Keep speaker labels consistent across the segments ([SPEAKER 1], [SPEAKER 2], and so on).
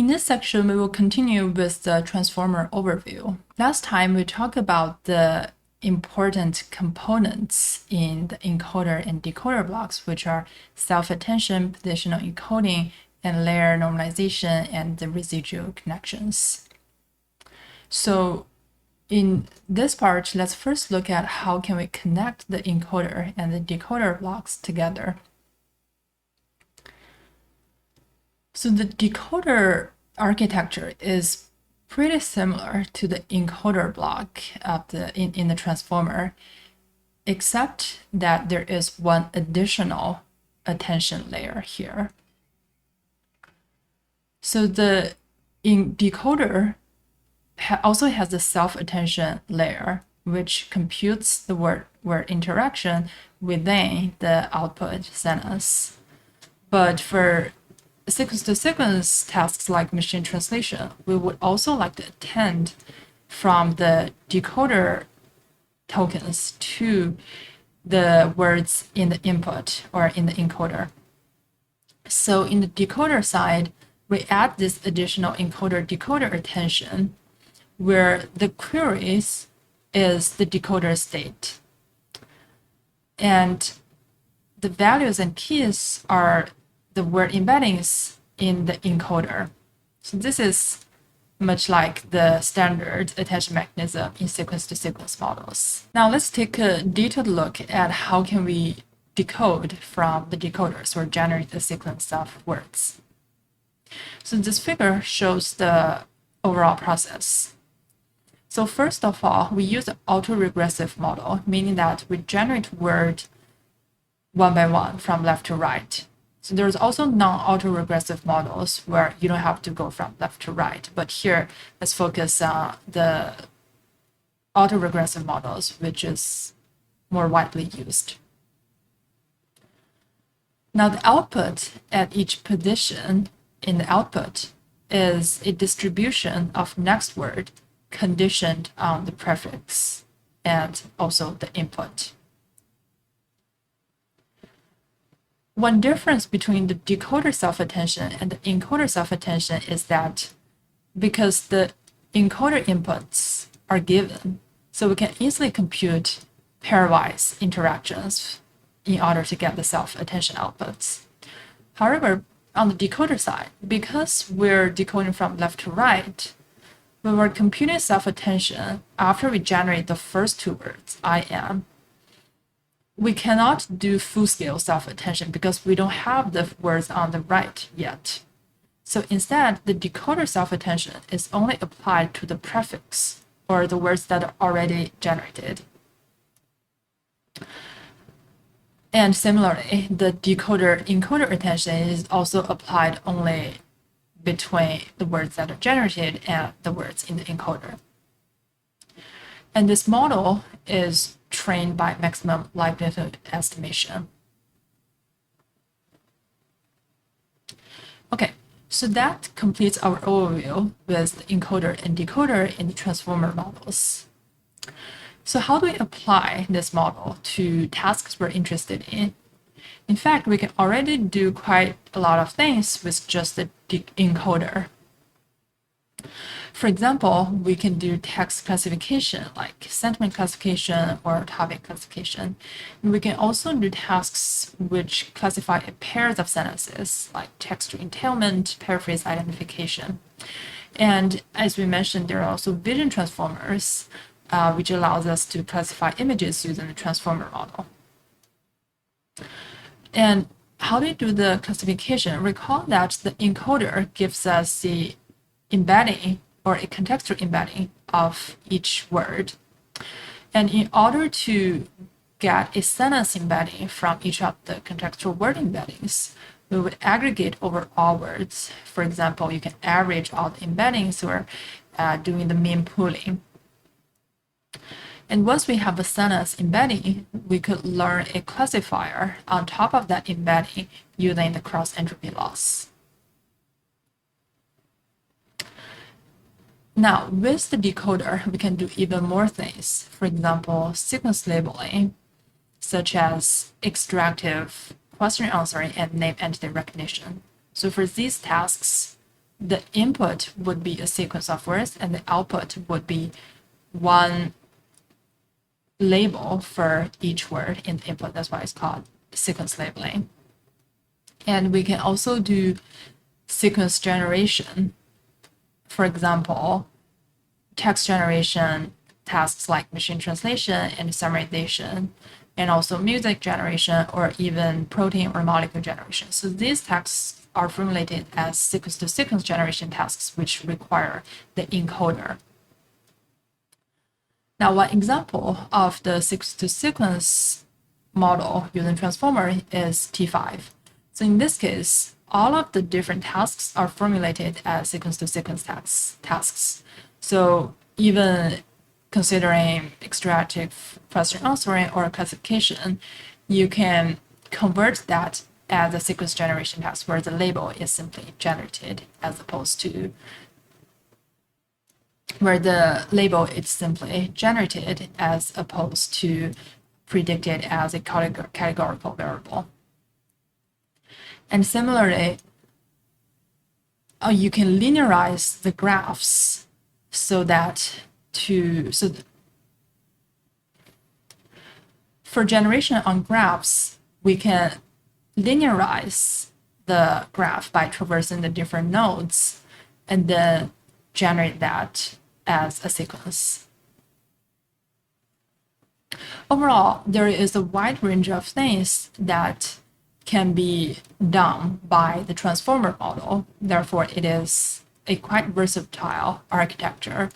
[SPEAKER 1] In this section, we will continue with the transformer overview. Last time, we talked about the important components in the encoder and decoder blocks, which are self-attention, positional encoding, and layer normalization, and the residual connections. So in this part, let's first look at how can we connect the encoder and the decoder blocks together. So the decoder architecture is pretty similar to the encoder block of in the transformer, except that there is one additional attention layer here. So the decoder also has the self-attention layer, which computes the word interaction within the output sentence. But for sequence-to-sequence tasks like machine translation, we would also like to attend from the decoder tokens to the words in the input or in the encoder. So in the decoder side, we add this additional encoder-decoder attention where the queries is the decoder state. And the values and keys are the word embeddings in the encoder. So this is much like the standard attention mechanism in sequence-to-sequence models. Now let's take a detailed look at how can we decode from the decoders or generate a sequence of words. So this figure shows the overall process. So first of all, we use the autoregressive model, meaning that we generate word one by one from left to right. So there's also non-autoregressive models where you don't have to go from left to right. But here, let's focus on the autoregressive models, which is more widely used. Now the output at each position in the output is a distribution of next word conditioned on the prefix and also the input. One difference between the decoder self-attention and the encoder self-attention is that because the encoder inputs are given, so we can easily compute pairwise interactions in order to get the self-attention outputs. However, on the decoder side, because we're decoding from left to right, when we're computing self-attention after we generate the first two words, I am, we cannot do full-scale self-attention because we don't have the words on the right yet. So instead, the decoder self-attention is only applied to the prefix or the words that are already generated. And similarly, the decoder-encoder attention is also applied only between the words that are generated and the words in the encoder. And this model is trained by maximum likelihood estimation. Okay, so that completes our overview with the encoder and decoder in the transformer models. So how do we apply this model to tasks we're interested in? In fact, we can already do quite a lot of things with just the encoder. For example, we can do text classification like sentiment classification or topic classification. And we can also do tasks which classify pairs of sentences like text entailment, paraphrase identification. And as we mentioned, there are also vision transformers, which allows us to classify images using the transformer model. And how do we do the classification? Recall that the encoder gives us the embedding or a contextual embedding of each word. And in order to get a sentence embedding from each of the contextual word embeddings, we would aggregate over all words. For example, you can average all the embeddings or doing the mean pooling. And once we have a sentence embedding, we could learn a classifier on top of that embedding using the cross-entropy loss. Now, with the decoder, we can do even more things. For example, sequence labeling, such as extractive question answering and name entity recognition. So for these tasks, the input would be a sequence of words and the output would be one label for each word in the input. That's why it's called sequence labeling. And we can also do sequence generation. For example, text generation tasks like machine translation and summarization, and also music generation or even protein or molecule generation. So these tasks are formulated as sequence-to-sequence generation tasks, which require the encoder. Now, one example of the sequence-to-sequence model using transformer is T5. So in this case, all of the different tasks are formulated as sequence-to-sequence tasks. So even considering extractive question answering or classification, you can convert that as a sequence generation task where the label is simply generated as opposed to where the label is simply generated as opposed to predicted as a categorical variable. And similarly, you can linearize the graphs so that for generation on graphs, we can linearize the graph by traversing the different nodes and then generate that as a sequence. Overall, there is a wide range of things that can be done by the transformer model. Therefore, it is a quite versatile architecture,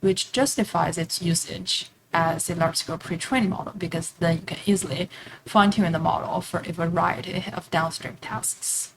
[SPEAKER 1] which justifies its usage as a large-scale pre-trained model, because then you can easily fine-tune the model for a variety of downstream tasks.